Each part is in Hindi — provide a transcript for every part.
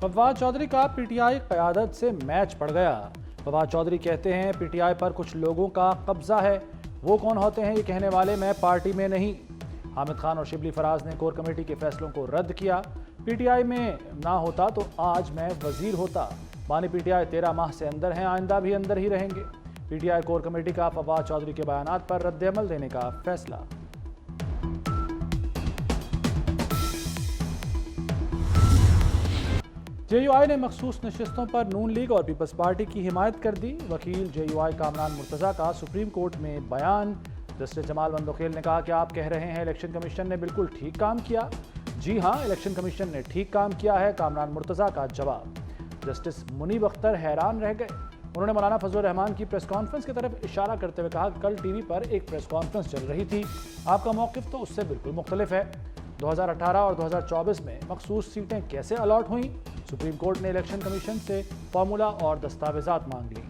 फवाद चौधरी का पीटीआई क़यादत से मैच पड़ गया। फवाद चौधरी कहते हैं पीटीआई पर कुछ लोगों का कब्जा है। वो कौन होते हैं ये कहने वाले, मैं पार्टी में नहीं। हामिद खान और शिबली फराज ने कोर कमेटी के फैसलों को रद्द किया। पीटीआई में ना होता तो आज मैं वजीर होता। बानी पीटीआई 13 माह से अंदर हैं, आइंदा भी अंदर ही रहेंगे। पीटीआई कोर कमेटी का फवाद चौधरी के बयानात पर रद्द-ए-अमल देने का फैसला। जेयूआई ने मखसूस नशिस्तों पर नून लीग और पीपल्स पार्टी की हिमायत कर दी। वकील जेयूआई कामरान मुर्तज़ा का सुप्रीम कोर्ट में बयान। जस्टिस जमाल बंदोखेल ने कहा कि आप कह रहे हैं इलेक्शन कमीशन ने बिल्कुल ठीक काम किया। जी हां, इलेक्शन कमीशन ने ठीक काम किया है, कामरान मुर्तज़ा का जवाब। जस्टिस मुनीब अख्तर हैरान रह गए। उन्होंने मौलाना फजल रहमान की प्रेस कॉन्फ्रेंस की तरफ इशारा करते हुए कहा कि कल टीवी पर एक प्रेस कॉन्फ्रेंस चल रही थी, आपका मौक़िफ़ तो उससे बिल्कुल मुख्तलिफ है। 2018 और 2024 में मखसूस सीटें कैसे अलॉट हुई? सुप्रीम कोर्ट ने इलेक्शन कमीशन से फार्मूला और दस्तावेजात मांग ली।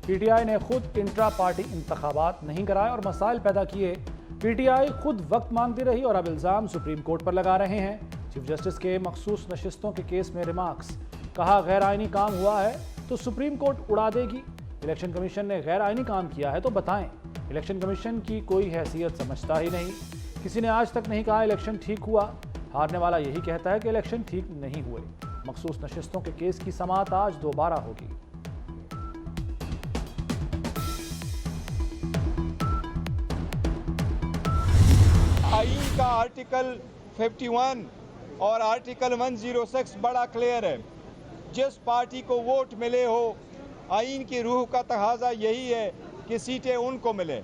पीटीआई ने खुद इंट्रा पार्टी इंतखाबात नहीं कराए और मसाइल पैदा किए। पीटीआई खुद वक्त मांगती रही और अब इल्ज़ाम सुप्रीम कोर्ट पर लगा रहे हैं। चीफ जस्टिस के मखसूस नशिस्तों के केस में रिमार्क्स, कहा गैर आइनी काम हुआ है तो सुप्रीम कोर्ट उड़ा देगी। इलेक्शन कमीशन ने गैर आइनी काम किया है तो बताएं। इलेक्शन कमीशन की कोई हैसियत समझता ही नहीं। किसी ने आज तक नहीं कहा इलेक्शन ठीक हुआ। हारने वाला यही कहता है कि इलेक्शन ठीक नहीं हुए। मखसूस नशिस्तों के केस की समाअत आज दोबारा होगी। आईन का आर्टिकल 51 और आर्टिकल 106 बड़ा क्लियर है। जिस पार्टी को वोट मिले हो, आईन की रूह का तकाजा यही है कि सीटें उनको मिले।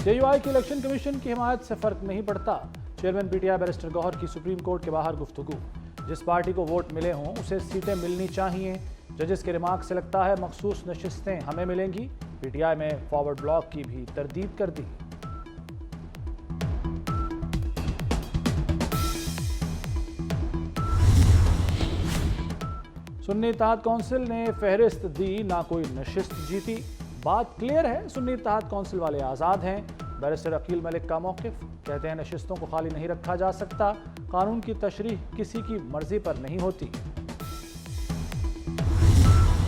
जेयूआई की इलेक्शन कमीशन की हिमायत से फर्क नहीं पड़ता। चेयरमैन पीटीआई बैरिस्टर गौहर की सुप्रीम कोर्ट के बाहर गुफ्तगू। जिस पार्टी को वोट मिले हों उसे सीटें मिलनी चाहिए। जजेस के रिमार्क से लगता है मखसूस नशिस्तें हमें मिलेंगी। पीटीआई में फॉरवर्ड ब्लॉक की भी तरदीद कर दी। सुन्नी इत्तेहाद कौंसिल ने फहरिस्त दी, ना कोई नशिस्त जीती। बात क्लियर है, सुन्नी इत्तेहाद कौंसिल वाले आज़ाद हैं। बैरिस्टर अकील मलिक का मौक़िफ़, कहते हैं नशिस्तों को खाली नहीं रखा जा सकता। कानून की तशरीह किसी की मर्जी पर नहीं होती।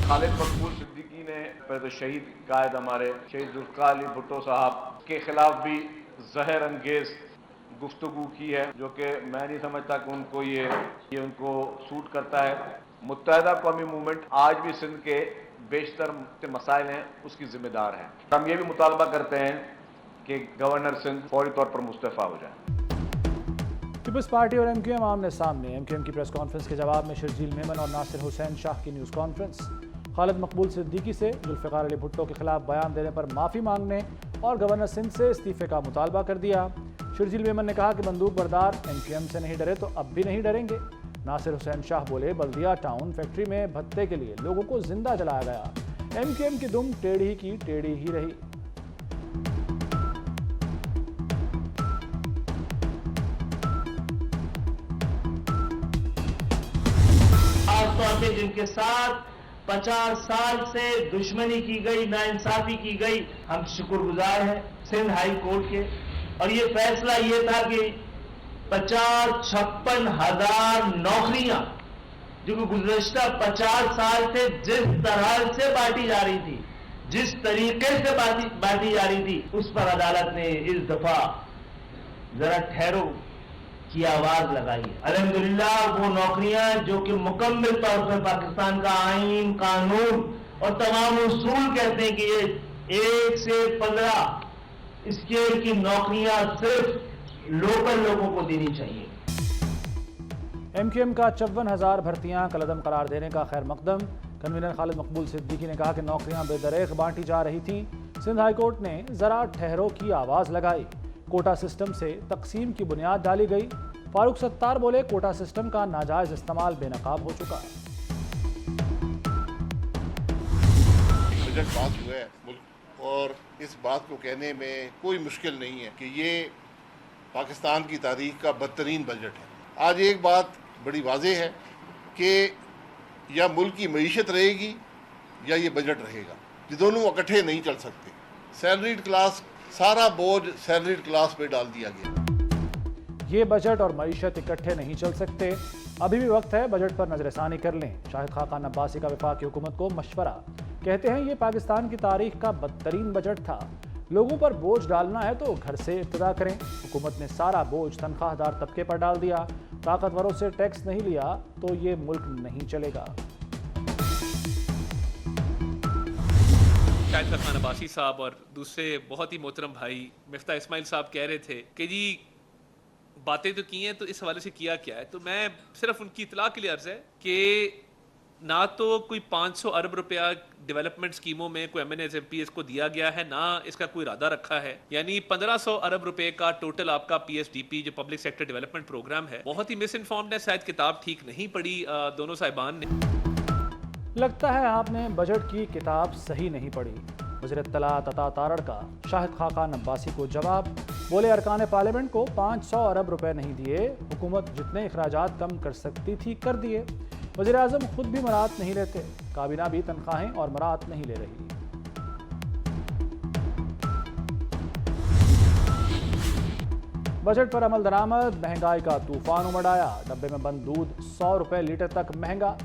खालिद मकबूल सिद्दीकी ने तो शहीद कायद हमारे शहीद जुल्फ़िकार अली भुट्टो साहब के खिलाफ भी जहर अंगेज गुफ्तगू की है, जो कि मैं नहीं समझता कि उनको ये उनको सूट करता है। मुत्तहदा कौमी मूवमेंट आज भी सिंध के बेशतर मसाइल हैं उसकी जिम्मेदार है। हम ये भी मुतालबा करते हैं कि गवर्नर सिंध फौरी तौर पर मुस्तफ़ा हो जाए। पीपल्स पार्टी और एमक्यूएम आमने सामने। एमक्यूएम की प्रेस कॉन्फ्रेंस के जवाब में शर्जील मेमन और नासिर हुसैन शाह की न्यूज़ कॉन्फ्रेंस। खालिद मकबूल सिद्दीकी से जुल्फ़िकार अली भुट्टो के खिलाफ बयान देने पर माफ़ी मांगने और गवर्नर सिंध से इस्तीफ़े का मुतालबा कर दिया। शर्जील मेमन ने कहा कि बंदूक बरदार एमक्यूएम से नहीं डरे तो अब भी नहीं डरेंगे। नासिर हुसैन शाह बोले बल्दिया टाउन फैक्ट्री में भत्ते के लिए लोगों को जिंदा जलाया गया। एमक्यूएम की दुम टेढ़ी की टेढ़ी ही रही। खासतौर पे जिनके साथ 50 साल से दुश्मनी की गई, नाइंसाफी की गई, हम शुक्रगुजार हैं सिंध हाई कोर्ट के। और ये फैसला ये था कि 50-56 हजार नौकरियां जो कि गुज़श्ता 50 साल से जिस तरह से बांटी जा रही थी, जिस तरीके से बांटी जा रही थी, उस पर अदालत ने इस दफा जरा ठहरो की आवाज लगाई है। अल्हम्दुलिल्लाह वो नौकरियां जो कि मुकम्मल तौर पर पाकिस्तान का आईन, कानून और तमाम उसूल कहते हैं कि ये 1 से 15 स्केल की नौकरियां सिर्फ लोकल लोगों को देनी चाहिए। एमक्यूएम का 54,000 भर्तियां कलअदम करार देने का खैर मकदम। कन्वीनर खालिद मकबूल सिद्दीकी ने कहा कि नौकरियां बेदरेग बांटी जा रही थी। सिंध हाई कोर्ट ने जरा ठहरो की आवाज लगाई। कोटा सिस्टम से तकसीम की बुनियाद डाली गई। फारूक सत्तार बोले कोटा सिस्टम का नाजायज इस्तेमाल बेनकाब हो चुका। बजट पास हुआ है मुल्क, और इस बात को कहने में कोई मुश्किल नहीं है कि ये पाकिस्तान की तारीख का बदतरीन बजट है। आज एक बात बड़ी वाज़ेह है कि या मुल्क की मईशत रहेगी या ये बजट रहेगा। ये दोनों इकट्ठे नहीं चल सकते। सैलरीड क्लास, सारा बोझ सैलरीड क्लास पे डाल दिया गया। ये बजट और मईशत इकट्ठे नहीं चल सकते। अभी भी वक्त है बजट पर नजरसानी कर लें। शाहिद खाकान अब्बासी का वफाकी हुकूमत को मशवरा। कहते हैं ये पाकिस्तान की तारीख का बदतरीन बजट था। लोगों पर बोझ डालना है तो घर से इब्तिदा करें। हुकूमत ने सारा बोझ तनख्वाहदार तबके पर डाल दिया। ताकतवरों से टैक्स नहीं लिया तो ये मुल्क नहीं चलेगा। शाहिद खाकान अब्बासी साहब और दूसरे बहुत ही मोहतरम भाई मिफ्ता इस्माइल साहब कह रहे थे कि जी बातें तो की हैं, तो इस हवाले से किया क्या है। तो मैं सिर्फ उनकी इतला के लिए अर्ज है कि ना तो कोई 500 अरब रुपया डेवलपमेंट स्कीमों में कोई MNAs MPs को दिया गया है, ना इसका कोई इरादा रखा है। यानी 1500 अरब रुपए का टोटल आपका PSDP जो पब्लिक सेक्टर डेवलपमेंट प्रोग्राम है, बहुत ही मिस इन्फॉर्म्ड है। शायद किताब ठीक नहीं पढ़ी दोनों साहिबान ने। लगता है आपने बजट की किताब सही नहीं पढ़ी। वज़ीर इत्तलाअत अता तारड़ का शाहिद खाकान अब्बासी को जवाब। बोले अरकान पार्लियामेंट को 500 अरब रुपए नहीं दिए, हुकूमत जितने अखराजात कम कर सकती थी कर दिए। वज़ीर आज़म खुद भी मराहत नहीं लेते, काबीना भी तनख्वाहें और मराहत नहीं ले रही। बजट पर अमल दरामद। महंगाई का तूफान उमड़ आया। डब्बे में बंद दूध 100 रुपए लीटर तक महंगा।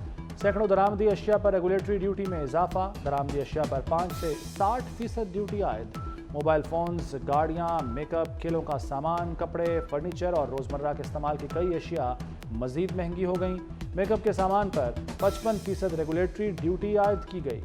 सैकड़ों दरामदी अशिया पर रेगुलेटरी ड्यूटी में इजाफा। दरामदी अशिया पर 5 से 60% ड्यूटी आयद। मोबाइल फोन्स, गाड़ियां, मेकअप, खेलों का सामान, कपड़े, फर्नीचर और रोजमर्रा के इस्तेमाल की कई अशिया मजीद महंगी हो गई। मेकअप के सामान पर 55% रेगुलेटरी ड्यूटी आयद की गई।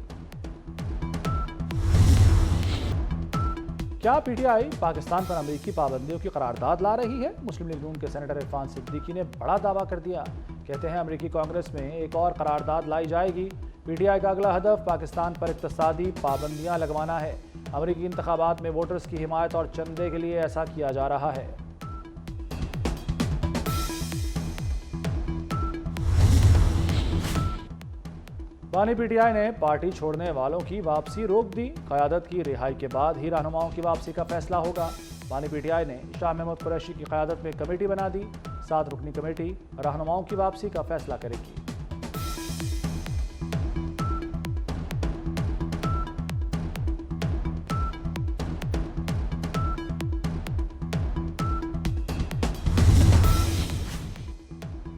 क्या PTI पाकिस्तान पर अमेरिकी पाबंदियों की करारदाद ला रही है? मुस्लिम लीग नून के सेनेटर इरफान सिद्दीकी ने बड़ा दावा कर दिया। कहते हैं अमेरिकी कांग्रेस में एक और करारदाद लाई जाएगी। PTI का अगला हदफ पाकिस्तान पर इक्तसादी पाबंदियां लगवाना है। अमेरिकी इंतखाबात में वोटर्स की हिमायत और चंदे के लिए ऐसा किया जा रहा है। बानी PTI ने पार्टी छोड़ने वालों की वापसी रोक दी। क़यादत की रिहाई के बाद ही रहनुमाओं की वापसी का फैसला होगा। बानी PTI ने शाह महमूद कुरैशी की क़यादत में कमेटी बना दी। 7 रुकनी कमेटी रहनुमाओं की वापसी का फैसला करेगी।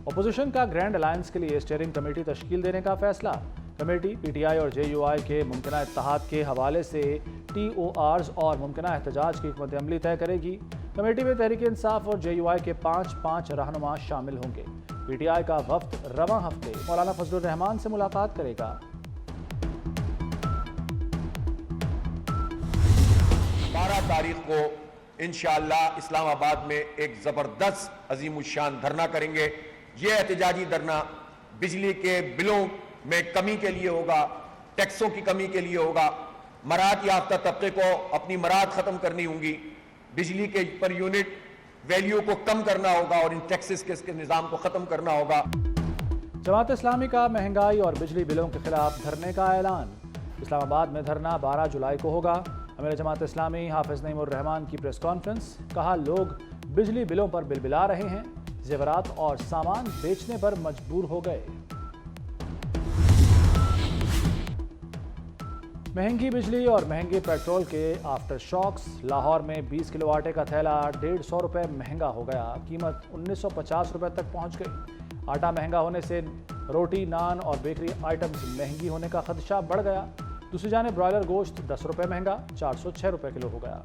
अपोजिशन का ग्रैंड अलायंस के लिए स्टीयरिंग कमेटी तश्कील देने का फैसला। कमेटी PTI और JUI के मुमकिना इत्तेहाद के हवाले से TORs और मुमकिना एहतजाज की हिकमत अमली तय करेगी। कमेटी में तहरीक इंसाफ और JUI के 5 रहनुमा शामिल होंगे। PTI का वफ्द रवां हफ्ते मौलाना फजलुर रहमान से मुलाकात करेगा। 12 तारीख को इंशाअल्लाह इस्लामाबाद में एक जबरदस्त अजीमुशान धरना करेंगे। ये एहतजाजी धरना बिजली के बिलों में कमी के लिए होगा, टैक्सों की कमी के लिए होगा। मराहत याफ्ता तबके को अपनी मराहत खत्म करनी होगी, बिजली के पर यूनिट वैल्यू को कम करना होगा और इन टैक्सेस के इसके निज़ाम को खत्म करना होगा। जमात इस्लामी का महंगाई और बिजली बिलों के खिलाफ धरने का ऐलान। इस्लामाबाद में धरना 12 जुलाई को होगा। अमीर जमात इस्लामी हाफिज नईमुर रहमान की प्रेस कॉन्फ्रेंस। कहा लोग बिजली बिलों पर बिलबिला रहे हैं, जेवरात और सामान बेचने पर मजबूर हो गए। महंगी बिजली और महंगे पेट्रोल के आफ्टर शॉक्स। लाहौर में 20 किलो आटे का थैला 150 रुपये महंगा हो गया। कीमत 1950 रुपये तक पहुंच गई। आटा महंगा होने से रोटी, नान और बेकरी आइटम्स महंगी होने का खदशा बढ़ गया। दूसरी जाने ब्रॉयलर गोश्त 10 रुपये महंगा 406 रुपये किलो हो गया।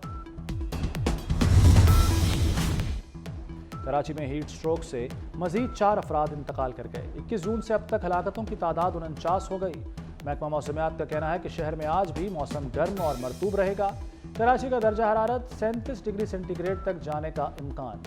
कराची में हीट स्ट्रोक से मजीद 4 अफराद इंतकाल कर गए। 21 जून से अब तक हलाकतों की तादाद 49 हो गई। महकमा मौसमियात का कहना है कि शहर में आज भी मौसम गर्म और मरतूब रहेगा। कराची का दर्जा हरारत 37 डिग्री सेंटीग्रेड तक जाने का इम्कान।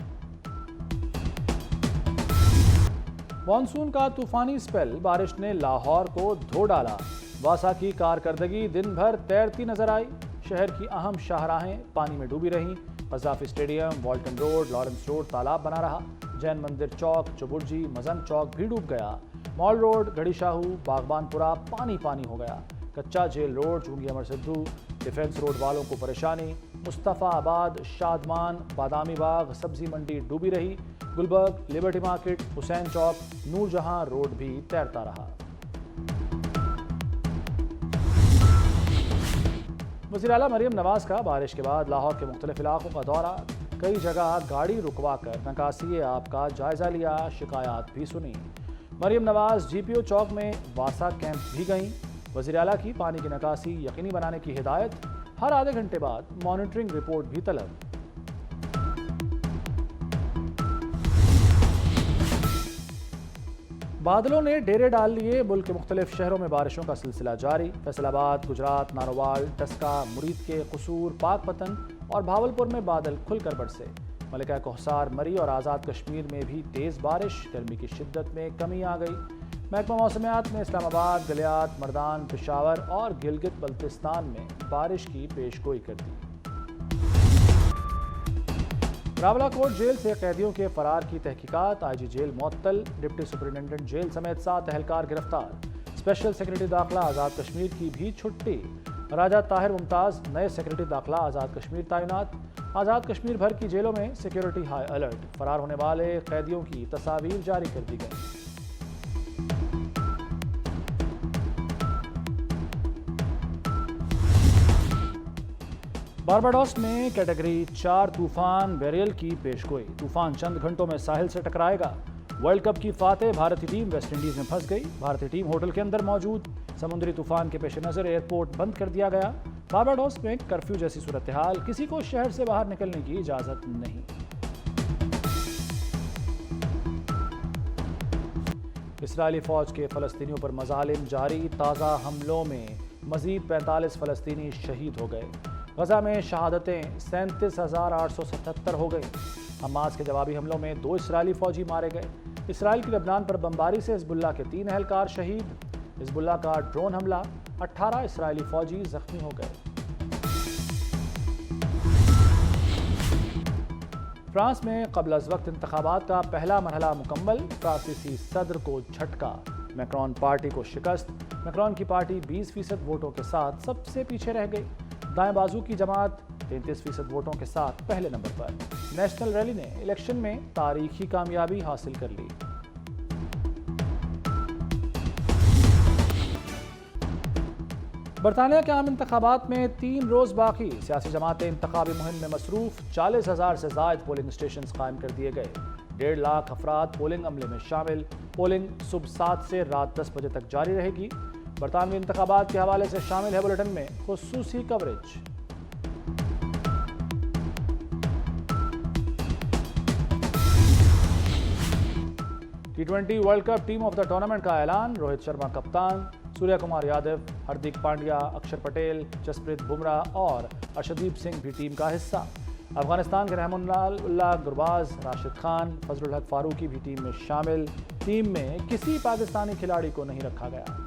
मॉनसून का तूफानी स्पेल। बारिश ने लाहौर को धो डाला। वासा की कारकर्दगी दिन भर तैरती नजर आई। शहर की अहम शाहराहें पानी में डूबी रहीं। Gaddafi stadium, Walton road, Lawrence road तालाब बना रहा। जैन मंदिर चौक, चुबुर्जी, मजन चौक भी डूब गया। मॉल रोड, गढ़ी शाहू, बागबानपुरा पानी पानी हो गया। कच्चा जेल रोड, चूंगी अमर सिद्धू, डिफेंस रोड वालों को परेशानी। मुस्तफ़ा आबाद, शादमान, बादामी बाग, सब्जी मंडी डूबी रही। गुलबर्ग, लिबर्टी मार्केट, हुसैन चौक, नूरजहां रोड भी तैरता रहा। वज़ीर आला मरीम नवाज का बारिश के बाद लाहौर के मुख्तलिफ इलाकों का दौरा, कई जगह गाड़ी रुकवा कर निकासी आब का जायजा लिया, शिकायत भी सुनी। मरीम नवाज GPO चौक में वासा कैंप भी गईं। वज़ीर आला की पानी की निकासी यकीनी बनाने की हिदायत, हर आधे घंटे बाद मॉनिटरिंग रिपोर्ट भी तलब। बादलों ने डेरे डाल लिए, मुल्क के मुख्तलिफ शहरों में बारिशों का सिलसिला जारी। फैसलाबाद, गुजरात, नारोवाल, टस्का, मुरीद के कसूर, पाकपतन और भावलपुर में बादल खुलकर बरसे। मलिका कोहसार, मरी और आज़ाद कश्मीर में भी तेज़ बारिश, गर्मी की शिद्दत में कमी आ गई। महकमा मौसमियात ने इस्लामाबाद, गलियात, मर्दान, पेशावर और गिलगित बल्तिस्तान में बारिश की पेशगोई कर दी। रावलाकोट जेल से कैदियों के फरार की तहकीकात, IG जेल मुअत्तल, डिप्टी सुपरिटेंडेंट जेल समेत 7 एहलकार गिरफ्तार। स्पेशल सेक्रेटरी दाखिला आज़ाद कश्मीर की भी छुट्टी। राजा ताहिर मुमताज़ नए सेक्रेटरी दाखिला आज़ाद कश्मीर तैनात। आज़ाद कश्मीर भर की जेलों में सिक्योरिटी हाई अलर्ट। फरार होने वाले कैदियों की तस्वीर जारी कर दी गई। बारबाडोस में कैटेगरी 4 तूफान बेरियल की पेशगोई। तूफान चंद घंटों में साहिल से टकराएगा। वर्ल्ड कप की फातेह भारतीय टीम वेस्ट इंडीज में फंस गई। भारतीय टीम होटल के अंदर मौजूद। समुद्री तूफान के पेश नज़र एयरपोर्ट बंद कर दिया गया। बारबाडोस में कर्फ्यू जैसी सूरत हाल, किसी को शहर से बाहर निकलने की इजाज़त नहीं। इस्राएली फौज के फ़लस्तीनियों पर मज़ालिम जारी। ताज़ा हमलों में मज़ीद 45 फ़लस्तीनी शहीद हो गए। गजा में शहादतें 37,877 हो गई। हमास के जवाबी हमलों में 2 इस्राएली फौजी मारे गए। इसराइल की लबनान पर बमबारी से हिजबुल्लाह के 3 एहलकार शहीद। हिजबुल्लाह का ड्रोन हमला, 18 इस्राएली फौजी जख्मी हो गए। फ्रांस में क़ब्ल अज़ वक्त इंतखाबात का पहला मरहला मुकम्मल। फ्रांसीसी सदर को झटका, मैक्रोन पार्टी को शिकस्त। मैक्रोन की पार्टी 20% वोटों के साथ सबसे पीछे रह गई। दाएं बाजू की जमात 33% वोटों के साथ पहले नंबर पर। नेशनल रैली ने इलेक्शन में तारीखी कामयाबी हासिल कर ली। बरतानिया के आम इंतखाबात में 3 रोज बाकी। सियासी जमातें इंतखाबी मुहिम में मसरूफ। 40,000 से ज़ायद पोलिंग स्टेशन कायम कर दिए गए। 1.5 लाख अफराद पोलिंग अमले में शामिल। पोलिंग सुबह 7 से रात 10 बजे तक जारी रहेगी। बरतानवी इंतखाबात के हवाले से शामिल है बुलेटिन में खुसूसी coverage. T20 world cup team of the tournament का ऐलान। रोहित शर्मा कप्तान, सूर्य कुमार यादव, हार्दिक पांड्या, अक्षर पटेल, जसप्रीत बुमराह और अर्शदीप सिंह भी टीम का हिस्सा। अफगानिस्तान के रहमानुल्लाह गुरबाज, राशिद खान, फजलुल हक फारूकी भी टीम में शामिल। टीम में किसी पाकिस्तानी खिलाड़ी को नहीं रखा गया।